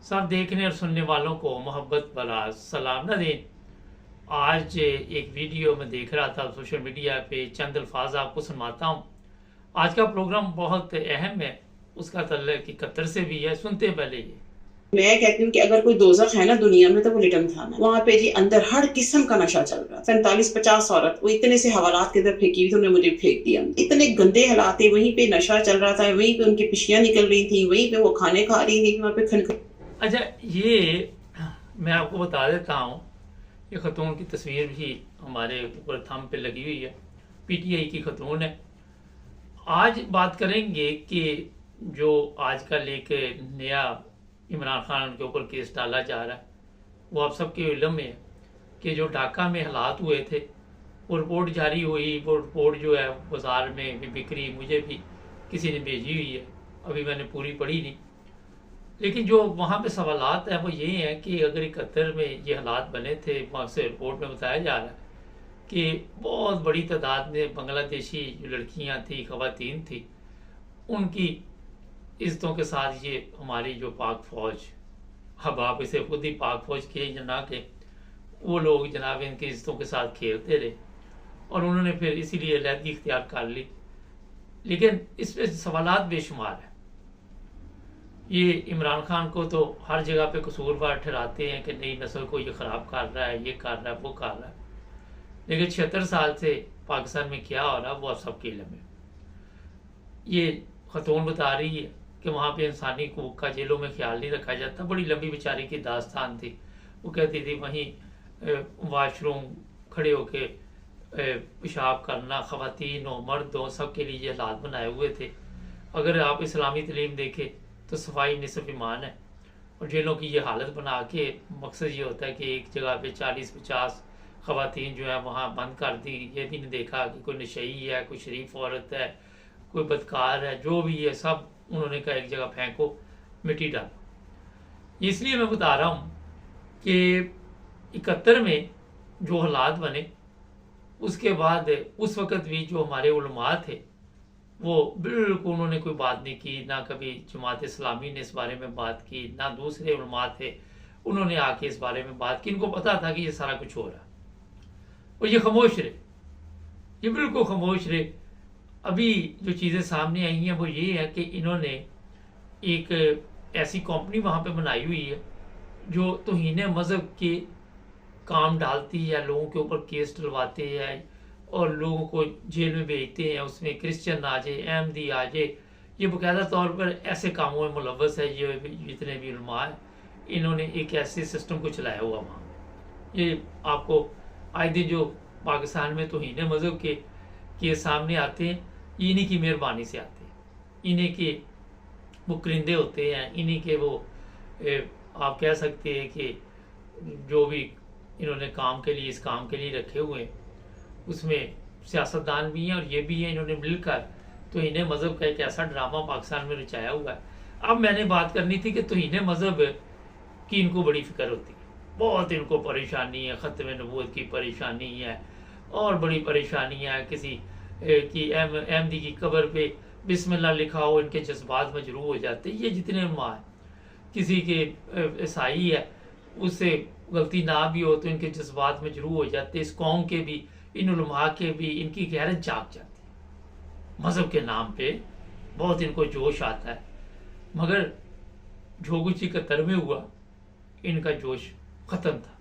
सब देखने और सुनने वालों को मोहब्बत भरा सलाम न दें। आज एक वीडियो में देख रहा था सोशल मीडिया पे, चंद अल्फाज आपको सुनवाता हूँ। आज का प्रोग्राम बहुत अहम है, उसका तल्लुक कि कतर से भी है। सुनते हैं पहले ये। मैं कहती हूँ कि अगर कोई दोजख है ना दुनिया में तो वो लिटन था ना। वहां पे जी अंदर हर किस्म का नशा चल रहा। 45-50 औरत वो इतने से हवालात के अंदर फेंकी हुई, तो उन्होंने मुझे फेंक दिया। इतने गंदे हालात थे, वहीं पे नशा चल रहा था, वहीं पे उनकी पिशियां निकल रही थी, वहीं पे वो खाने खा रही थी, वहां पे खन। अच्छा, ये मैं आपको बता देता हूँ, ये खतून की तस्वीर भी हमारे ऊपर थंब पे लगी हुई है। पीटीआई की खतून है। आज बात करेंगे कि जो आजकल एक नया इमरान खान के ऊपर केस डाला जा रहा है, वो आप सबके इल्म में है कि जो ढाका में हालात हुए थे, वो रिपोर्ट जारी हुई। वो रिपोर्ट जो है बाजार में भी बिक्री, मुझे भी किसी ने भेजी हुई है, अभी मैंने पूरी पढ़ी नहीं। लेकिन जो वहाँ पे सवालात हैं वो ये हैं कि अगर 71 में ये हालात बने थे, वहाँ से रिपोर्ट में बताया जा रहा है कि बहुत बड़ी तादाद में बांग्लादेशी जो लड़कियाँ थी, खवातीन थी, उनकी इज्जतों के साथ ये हमारी जो पाक फौज, अब आप इसे खुद ही पाक फौज के या ना के, वो लोग जनाब इनकी इज्जतों के साथ खेलते रहे और उन्होंने फिर इसीलिए अलहदगी इख्तियार कर ली। लेकिन इस पे सवालात बेशुमार है। ये इमरान खान को तो हर जगह पे कसूरवार ठहराते हैं कि नई नस्ल को ये ख़राब कर रहा है, ये कर रहा है, वो कर रहा है। लेकिन 76 साल से पाकिस्तान में क्या हो रहा है वो आप सबके इल्म में। ये खतून बता रही है कि वहाँ पे इंसानी हकूक का जेलों में ख्याल नहीं रखा जाता। बड़ी लंबी बेचारी की दास्तान थी। वो कहती थी वहीं वाशरूम खड़े होके पेशाब करना, खवातीन हो मर्द हो सबके लिए ये हालात बनाए हुए थे। अगर आप इस्लामी तलीम देखें तो सफाई निसफ ईमान है। और जेलों की ये हालत बना के मकसद ये होता है कि एक जगह पे 40-50 खवातीन जो है वहाँ बंद कर दी। ये भी नहीं देखा कि कोई नशई है, कोई शरीफ औरत है, कोई बदकार है, जो भी है सब उन्होंने कहा एक जगह फेंको, मिट्टी डालो। इसलिए मैं बता रहा हूँ कि 71 में जो हालात बने, उसके बाद उस वक़्त भी जो हमारे उलमा थे वो बिल्कुल उन्होंने कोई बात नहीं की। ना कभी जमात इस्लामी ने इस बारे में बात की, ना दूसरे उलमा थे उन्होंने आके इस बारे में बात की। इनको पता था कि ये सारा कुछ हो रहा, और ये खामोश रहे, ये बिल्कुल खामोश रहे। अभी जो चीज़ें सामने आई हैं वो ये है कि इन्होंने एक ऐसी कंपनी वहाँ पे बनाई हुई है जो तौहीन मज़हब के काम डालती है, लोगों के ऊपर केस डलवाते हैं और लोगों को जेल में भेजते हैं। उसमें क्रिश्चियन आ जाए, अहमदी आ जाए, ये बाकायदा तौर पर ऐसे कामों में मुलव्वस है। ये जितने भी उलमा हैं, इन्होंने एक ऐसे सिस्टम को चलाया हुआ वहाँ। ये आपको आए दिन जो पाकिस्तान में तौहीन मज़हब के सामने आते हैं, ये इन्हीं की मेहरबानी से आते हैं। इन्हीं के वो करिंदे होते हैं, इन्हीं के वो आप कह सकते हैं कि जो भी इन्होंने काम के लिए, इस काम के लिए रखे हुए हैं, उसमें सियासतदान भी हैं और ये भी हैं। इन्होंने मिलकर तो इन्हें मज़हब का एक ऐसा ड्रामा पाकिस्तान में रचाया हुआ है। अब मैंने बात करनी थी कि तो इन्हें मज़हब की इनको बड़ी फिक्र होती है, बहुत इनको परेशानी है, ख़त्म नबूवत की परेशानी है और बड़ी परेशानियाँ है। किसी की अहमदी की कब्र पे बिस्मिल्लाह लिखा हो, इनके जज्बात मजरूह हो जाते हैं। ये जितने उलमा हैं, किसी के ईसाई है, उससे गलती ना भी हो तो इनके जज्बात मजरूह हो जाते हैं। इस कौम के भी, इन उलमा के भी, इनकी गैरत जाग जाती है। मज़हब के नाम पे बहुत इनको जोश आता है, मगर जो कुछ 71 में हुआ, इनका जोश ख़त्म था,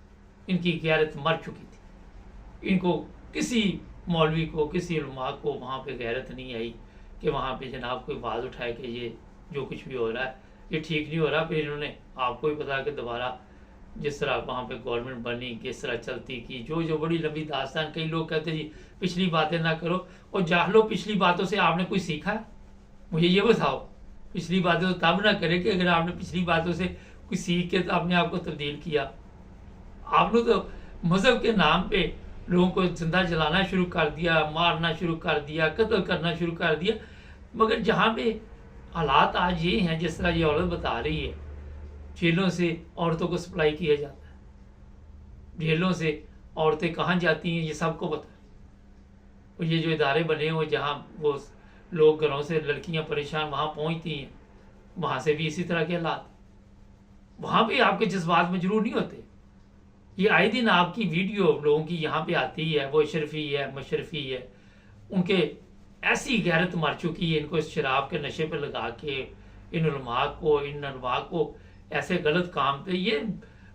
इनकी गैरत मर चुकी थी। इनको किसी मौलवी को, किसी उलमा को वहाँ पे गैरत नहीं आई कि वहाँ पे जनाब कोई आवाज़ उठाए कि ये जो कुछ भी हो रहा है ये ठीक नहीं हो रहा। फिर इन्होंने, आपको भी पता कि दोबारा जिस तरह वहाँ पे गवर्नमेंट बनी, किस तरह चलती की, जो बड़ी लंबी दास्तान। कई लोग कहते जी पिछली बातें ना करो, और जाहलो पिछली बातों से आपने कुछ सीखा है? मुझे ये बताओ। पिछली बातें तो तब ना करें कि अगर आपने पिछली बातों से कुछ सीख के तो अपने आप को तब्दील किया। आपने तो मज़हब के नाम पे लोगों को जिंदा जलाना शुरू कर दिया, मारना शुरू कर दिया, कत्ल करना शुरू कर दिया। मगर जहाँ पे हालात आज ये हैं, जिस तरह ये औरत बता रही है, जेलों से औरतों को सप्लाई किया जाता है, जेलों से औरतें कहाँ जाती हैं ये सबको पता है। और ये जो इदारे बने हुए जहाँ वो लोग घरों से लड़कियाँ परेशान वहाँ पहुँचती हैं, वहाँ से भी इसी तरह के हालात। वहां पे आपके जज्बात मजरूर नहीं होते। ये आए दिन आपकी वीडियो लोगों की यहाँ पे आती है, वो अशरफी है, मशरफी है, उनके ऐसी गैरत मर चुकी है, इनको इस शराब के नशे पे लगा के इन उलमा को ऐसे गलत काम पे, ये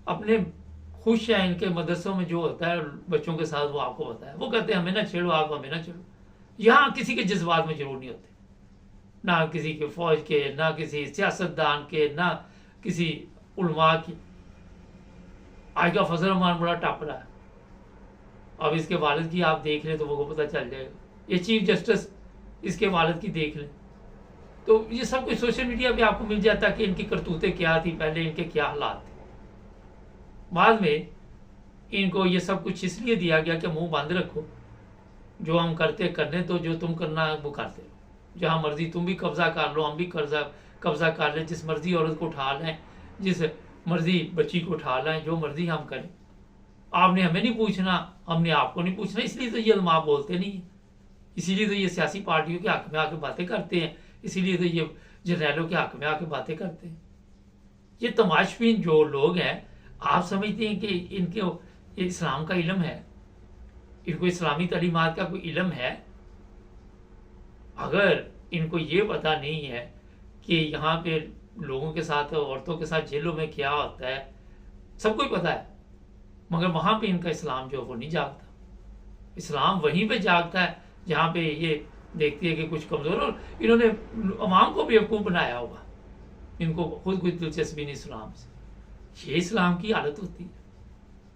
अपने खुश है इनके मदरसों में जो होता है बच्चों के साथ, वो आपको पता है, वो कहते हैं हमें ना छेड़ो, आप हमें ना छेड़ो। यहाँ किसी के जज्बात में जरूर नहीं होते, ना किसी के फौज के, ना किसी सियासतदान के, ना किसी उलमा की। आज का फजल रहमान बड़ा टप रहा है, अब इसके वालिद की आप देख लें तो वो पता चल जाएगा। ये चीफ जस्टिस, इसके वालिद की देख लें तो ये सब कुछ सोशल मीडिया पे आपको मिल जाता कि इनकी करतूतें क्या थी, पहले इनके क्या हालात थे। बाद में इनको ये सब कुछ इसलिए दिया गया कि मुंह बंद रखो, जो हम करते करने तो, जो तुम करना वो करते रहो, जहां मर्जी तुम भी कब्जा कर लो, हम भी कब्जा कर लें, जिस मर्जी औरत को उठा लें, जिस मर्जी बच्ची को उठा लें, जो मर्जी हम करें, आपने हमें नहीं पूछना, हमने आपको नहीं पूछना। इसलिए तो ये उलमा बोलते नहीं है, इसीलिए तो ये सियासी पार्टियों के हक में आके बातें करते हैं, इसीलिए तो ये जर्नैलों के हक में आके बातें करते हैं। ये तमाशबीन जो लोग हैं, आप समझते हैं कि इनके इस्लाम का इल्म है, इनको इस्लामी तालीमात का कोई इल्म है? अगर इनको ये पता नहीं है कि यहाँ पे लोगों के साथ, औरतों के साथ जेलों में क्या होता है, सबको ही पता है, मगर वहां पे इनका इस्लाम जो वो नहीं जागता। इस्लाम वहीं पे जागता है जहाँ पे ये देखती है कि कुछ कमजोर, और इन्होंने अवाम को बेवकूफ बनाया होगा, इनको खुद कुछ दिलचस्पी नहीं इस्लाम से। ये इस्लाम की हालत होती है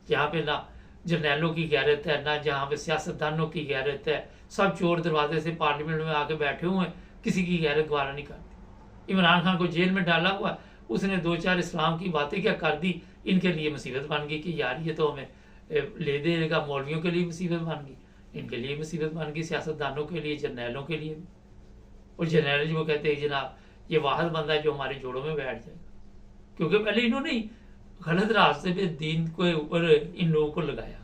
जहाँ पे ना जर्नैलों की गैरत है, ना जहाँ पे सियासतदानों की गैरत है, सब चोर दरवाजे से पार्लियामेंट में आके बैठे हुए हैं, किसी की गैरत गवारा नहीं करती। इमरान खान को जेल में डाला हुआ, उसने 2-4 इस्लाम की बातें क्या कर दी, इनके लिए मुसीबत बन गई कि यार ये तो हमें ले देगा। मौलवियों के लिए मुसीबत बन गई, इनके लिए मुसीबत बन गई, सियासतदानों के लिए, जर्नैलों के लिए। और जर्नैल जो कहते हैं जनाब ये वाहिद बंदा है जो हमारे जोड़ों में बैठ जाएगा, क्योंकि पहले इन्होंने गलत रास्ते पे दीन के ऊपर इन लोगों को लगाया।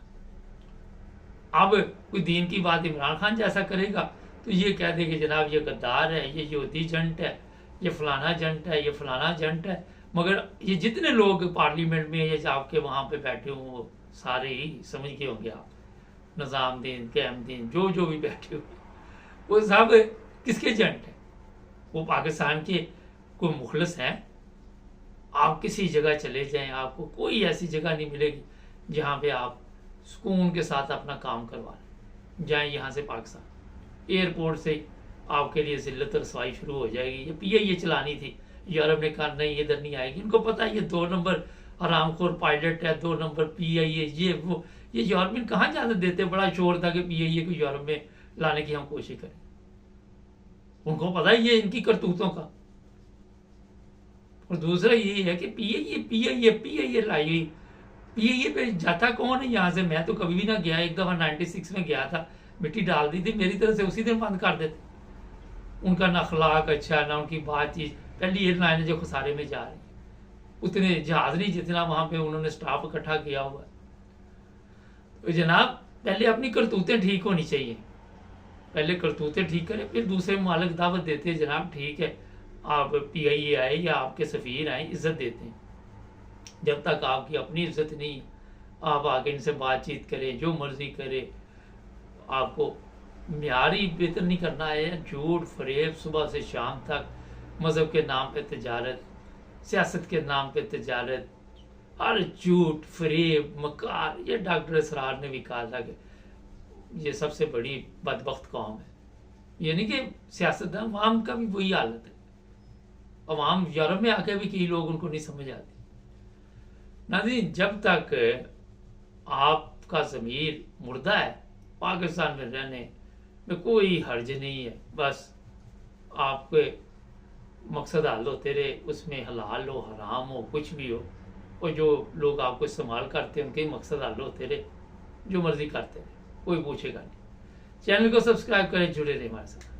अब कोई दीन की बात इमरान खान जैसा करेगा तो ये कह दे कि जनाब ये गद्दार है, ये यहूदी जंट है, ये फलाना जंट है, ये फलाना जंट है। मगर ये जितने लोग पार्लियामेंट में या आपके वहां पे बैठे हों वो सारे ही समझ के होंगे आप, निजामुद्दीन, क़यामुद्दीन, जो भी बैठे हुए वो सब किसके जंट है? वो पाकिस्तान के कोई मुखलिस हैं। आप किसी जगह चले जाएं, आपको कोई ऐसी जगह नहीं मिलेगी जहाँ पे आप सुकून के साथ अपना काम करवा लें। जाएं यहाँ से पाकिस्तान एयरपोर्ट से आपके लिए जिल्लत रसवाई शुरू हो जाएगी। ये PIA चलानी थी, यूरोप ने कहा नहीं इधर नहीं आएगी। इनको पता है ये 2 नंबर हरामखोर पायलट है, 2 नंबर PIA, ये वो। ये यूरोप में कहाँ जाने देते, बड़ा शोर था कि PIA को यूरोप में लाने की हम कोशिश करें। उनको पता है ये इनकी करतूतों का। और दूसरा ये है कि PIA लाई हुई, PIA पे जाता कौन है यहाँ से? मैं तो कभी भी ना गया, एक दफा 96 में गया था, मिट्टी डाल दी थी मेरी तरफ से, उसी दिन बंद कर देते। उनका ना अखलाक अच्छा, ना उनकी बातचीत। पहली एयरलाइन है जो खसारे में जा रही, उतने जहाज नहीं जितना वहां पे उन्होंने स्टाफ इकट्ठा किया हुआ। तो जनाब पहले अपनी करतूतें ठीक होनी चाहिए, पहले करतूतें ठीक करें, फिर दूसरे मालिक दावत देते हैं जनाब ठीक है आप PIA आए या आपके सफ़ीर आए, इज्जत देते हैं। जब तक आपकी अपनी इज्जत नहीं, आप आगे इनसे बातचीत करें, जो मर्जी करे, आपको म्यारी बेहतर नहीं करना है। झूठ फरेब सुबह से शाम तक, मज़हब के नाम पे तिजारत, सियासत के नाम पे तिजारत, हर झूठ फरेब मकार। ये डॉक्टर असरार ने भी कहा था कि ये सबसे बड़ी बदबख्त कौम है। यानी कि सियासतदान अवाम का भी वही हालत है। अवाम यूरोप में आके भी कई लोग उनको नहीं समझ आती। नाज़रीन, जब तक आपका ज़मीर मुर्दा है पाकिस्तान में रहने में कोई हर्ज नहीं है। बस आपके मकसद हल होते रहे, उसमें हलाल हो हराम हो कुछ भी हो, और जो लोग आपको इस्तेमाल करते हैं उनके मकसद हल होते रहे, जो मर्जी करते रहे, कोई पूछेगा नहीं। चैनल को सब्सक्राइब करें, जुड़े रहे हमारे साथ।